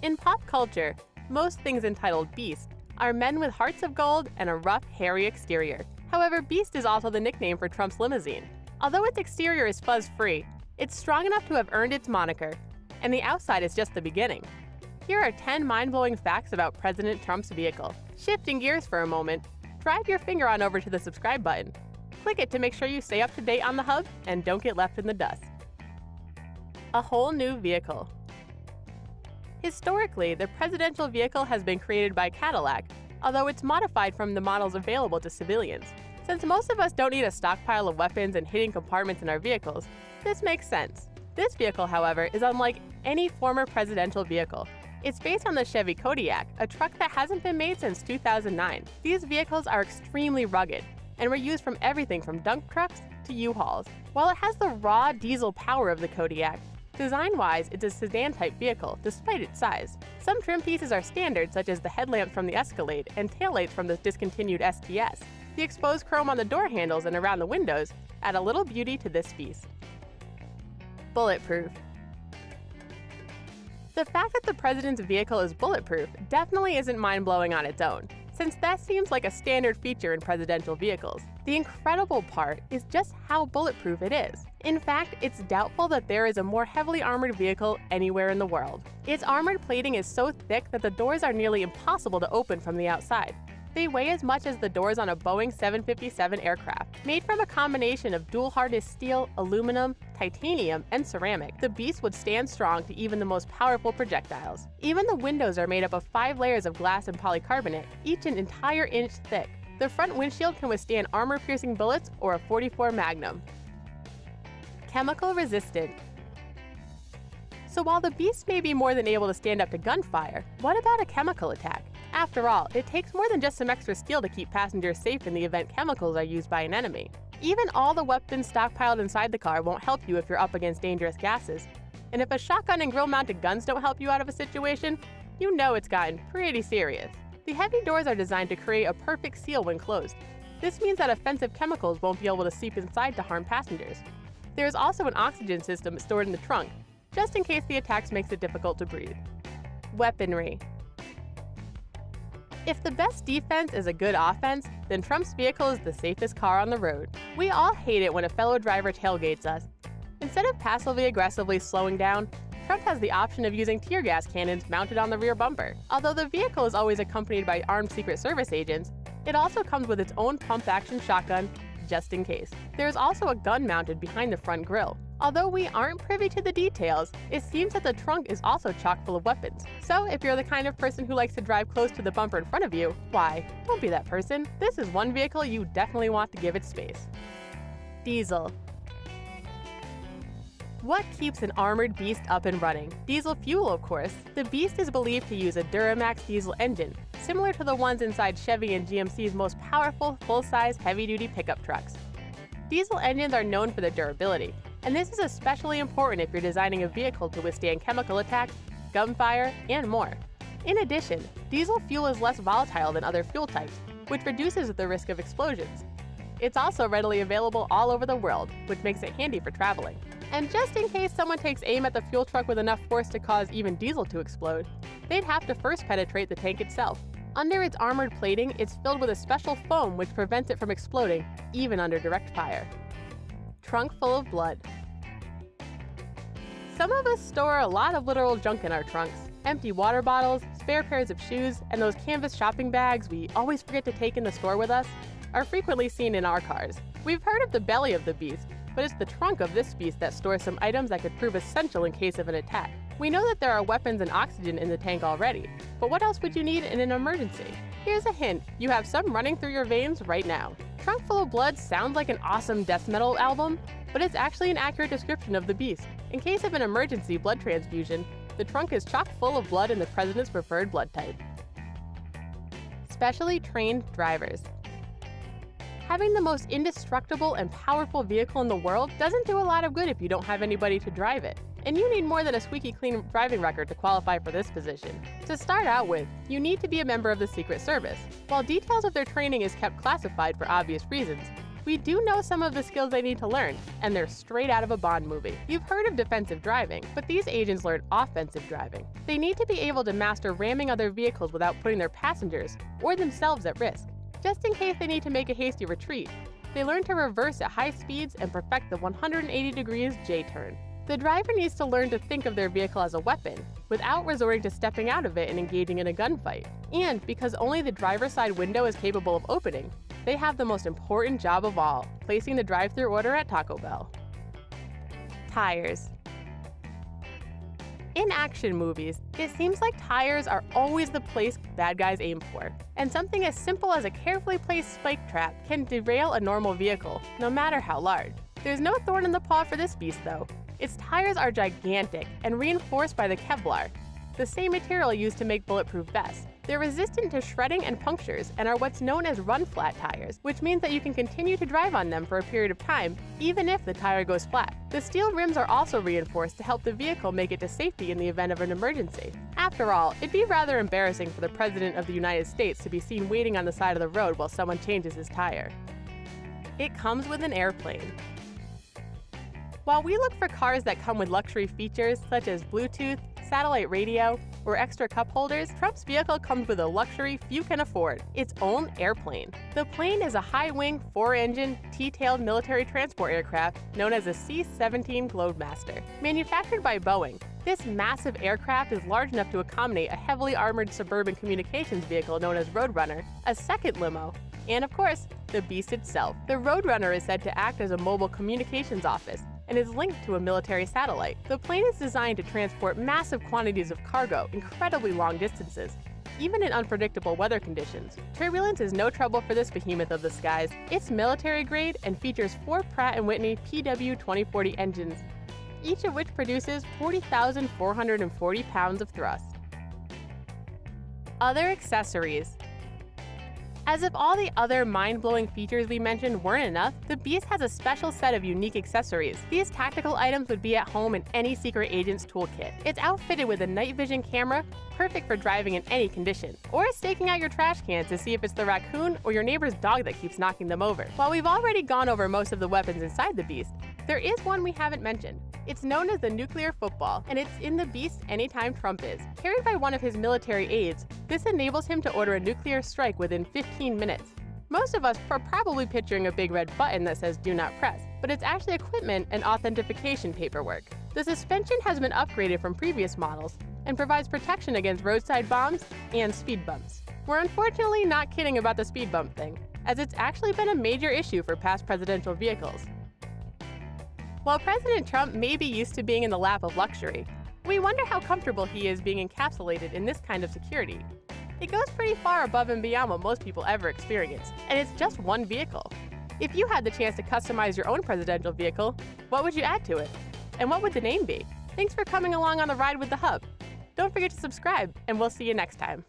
In pop culture, most things entitled Beast are men with hearts of gold and a rough, hairy exterior. However, Beast is also the nickname for Trump's limousine. Although its exterior is fuzz-free, it's strong enough to have earned its moniker, and the outside is just the beginning. Here are 10 mind-blowing facts about President Trump's vehicle. Shifting gears for a moment, drive your finger on over to the subscribe button. Click it to make sure you stay up to date on the hub and don't get left in the dust. A whole new vehicle. Historically, the presidential vehicle has been created by Cadillac, although it's modified from the models available to civilians. Since most of us don't need a stockpile of weapons and hidden compartments in our vehicles, this makes sense. This vehicle, however, is unlike any former presidential vehicle. It's based on the Chevy Kodiak, a truck that hasn't been made since 2009. These vehicles are extremely rugged and were used from everything from dump trucks to U-Hauls. While it has the raw diesel power of the Kodiak, design-wise, it's a sedan-type vehicle, despite its size. Some trim pieces are standard, such as the headlamps from the Escalade and taillights from the discontinued STS. The exposed chrome on the door handles and around the windows add a little beauty to this piece. Bulletproof. The fact that the president's vehicle is bulletproof definitely isn't mind-blowing on its own, since that seems like a standard feature in presidential vehicles. The incredible part is just how bulletproof it is. In fact, it's doubtful that there is a more heavily armored vehicle anywhere in the world. Its armored plating is so thick that the doors are nearly impossible to open from the outside. They weigh as much as the doors on a Boeing 757 aircraft. Made from a combination of dual-hardness steel, aluminum, titanium, and ceramic, the Beast would stand strong to even the most powerful projectiles. Even the windows are made up of 5 layers of glass and polycarbonate, each an entire inch thick. The front windshield can withstand armor-piercing bullets or a .44 Magnum. Chemical resistant. So while the Beast may be more than able to stand up to gunfire, what about a chemical attack? After all, it takes more than just some extra steel to keep passengers safe in the event chemicals are used by an enemy. Even all the weapons stockpiled inside the car won't help you if you're up against dangerous gases. And if a shotgun and grill-mounted guns don't help you out of a situation, you know it's gotten pretty serious. The heavy doors are designed to create a perfect seal when closed. This means that offensive chemicals won't be able to seep inside to harm passengers. There is also an oxygen system stored in the trunk, just in case the attacks makes it difficult to breathe. Weaponry. If the best defense is a good offense, then Trump's vehicle is the safest car on the road. We all hate it when a fellow driver tailgates us. Instead of passively aggressively slowing down, Trump has the option of using tear gas cannons mounted on the rear bumper. Although the vehicle is always accompanied by armed Secret Service agents, it also comes with its own pump-action shotgun, just in case. There is also a gun mounted behind the front grille. Although we aren't privy to the details, it seems that the trunk is also chock full of weapons. So if you're the kind of person who likes to drive close to the bumper in front of you, why, don't be that person. This is one vehicle you definitely want to give it space. Diesel. What keeps an armored Beast up and running? Diesel fuel, of course. The Beast is believed to use a Duramax diesel engine, similar to the ones inside Chevy and GMC's most powerful, full-size, heavy-duty pickup trucks. Diesel engines are known for their durability, and this is especially important if you're designing a vehicle to withstand chemical attacks, gunfire, and more. In addition, diesel fuel is less volatile than other fuel types, which reduces the risk of explosions. It's also readily available all over the world, which makes it handy for traveling. And just in case someone takes aim at the fuel truck with enough force to cause even diesel to explode, they'd have to first penetrate the tank itself. Under its armored plating, it's filled with a special foam which prevents it from exploding, even under direct fire. Trunk full of blood. Some of us store a lot of literal junk in our trunks. Empty water bottles, spare pairs of shoes, and those canvas shopping bags we always forget to take in the store with us are frequently seen in our cars. We've heard of the belly of the Beast, but it's the trunk of this beast that stores some items that could prove essential in case of an attack. We know that there are weapons and oxygen in the tank already, but what else would you need in an emergency? Here's a hint, you have some running through your veins right now. Trunk Full of Blood sounds like an awesome death metal album, but it's actually an accurate description of the Beast. In case of an emergency blood transfusion, the trunk is chock full of blood in the president's preferred blood type. Specially trained drivers. Having the most indestructible and powerful vehicle in the world doesn't do a lot of good if you don't have anybody to drive it. And you need more than a squeaky clean driving record to qualify for this position. To start out with, you need to be a member of the Secret Service. While details of their training is kept classified for obvious reasons, We do know some of the skills they need to learn, and they're straight out of a Bond movie. You've heard of defensive driving, but these agents learn offensive driving. They need to be able to master ramming other vehicles without putting their passengers or themselves at risk. Just in case they need to make a hasty retreat, they learn to reverse at high speeds and perfect the 180 degrees J-turn. The driver needs to learn to think of their vehicle as a weapon, without resorting to stepping out of it and engaging in a gunfight. And because only the driver's side window is capable of opening, they have the most important job of all, placing the drive-thru order at Taco Bell. Tires. In action movies, it seems like tires are always the place bad guys aim for, and something as simple as a carefully placed spike trap can derail a normal vehicle, no matter how large. There's no thorn in the paw for this beast, though. Its tires are gigantic and reinforced by the Kevlar, the same material used to make bulletproof vests. They're resistant to shredding and punctures and are what's known as run-flat tires, which means that you can continue to drive on them for a period of time, even if the tire goes flat. The steel rims are also reinforced to help the vehicle make it to safety in the event of an emergency. After all, it'd be rather embarrassing for the President of the United States to be seen waiting on the side of the road while someone changes his tire. It comes with an airplane. While we look for cars that come with luxury features such as Bluetooth, satellite radio, or extra cup holders, Trump's vehicle comes with a luxury few can afford, its own airplane. The plane is a high-wing, 4-engine, T-tailed military transport aircraft known as a C-17 Globemaster. Manufactured by Boeing, this massive aircraft is large enough to accommodate a heavily armored suburban communications vehicle known as Roadrunner, a second limo, and of course, the beast itself. The Roadrunner is said to act as a mobile communications office, and is linked to a military satellite. The plane is designed to transport massive quantities of cargo incredibly long distances, even in unpredictable weather conditions. Turbulence is no trouble for this behemoth of the skies. It's military grade and features 4 Pratt & Whitney PW2040 engines, each of which produces 40,440 pounds of thrust. Other accessories. As if all the other mind-blowing features we mentioned weren't enough, the Beast has a special set of unique accessories. These tactical items would be at home in any secret agent's toolkit. It's outfitted with a night vision camera, perfect for driving in any condition, or staking out your trash cans to see if it's the raccoon or your neighbor's dog that keeps knocking them over. While we've already gone over most of the weapons inside the Beast, there is one we haven't mentioned. It's known as the nuclear football, and it's in the Beast anytime Trump is. Carried by one of his military aides, this enables him to order a nuclear strike within 15 minutes. Most of us are probably picturing a big red button that says "Do not press," but it's actually equipment and authentication paperwork. The suspension has been upgraded from previous models and provides protection against roadside bombs and speed bumps. We're unfortunately not kidding about the speed bump thing, as it's actually been a major issue for past presidential vehicles. While President Trump may be used to being in the lap of luxury, we wonder how comfortable he is being encapsulated in this kind of security. It goes pretty far above and beyond what most people ever experience, and it's just one vehicle. If you had the chance to customize your own presidential vehicle, what would you add to it? And what would the name be? Thanks for coming along on the ride with The Hub. Don't forget to subscribe, and we'll see you next time.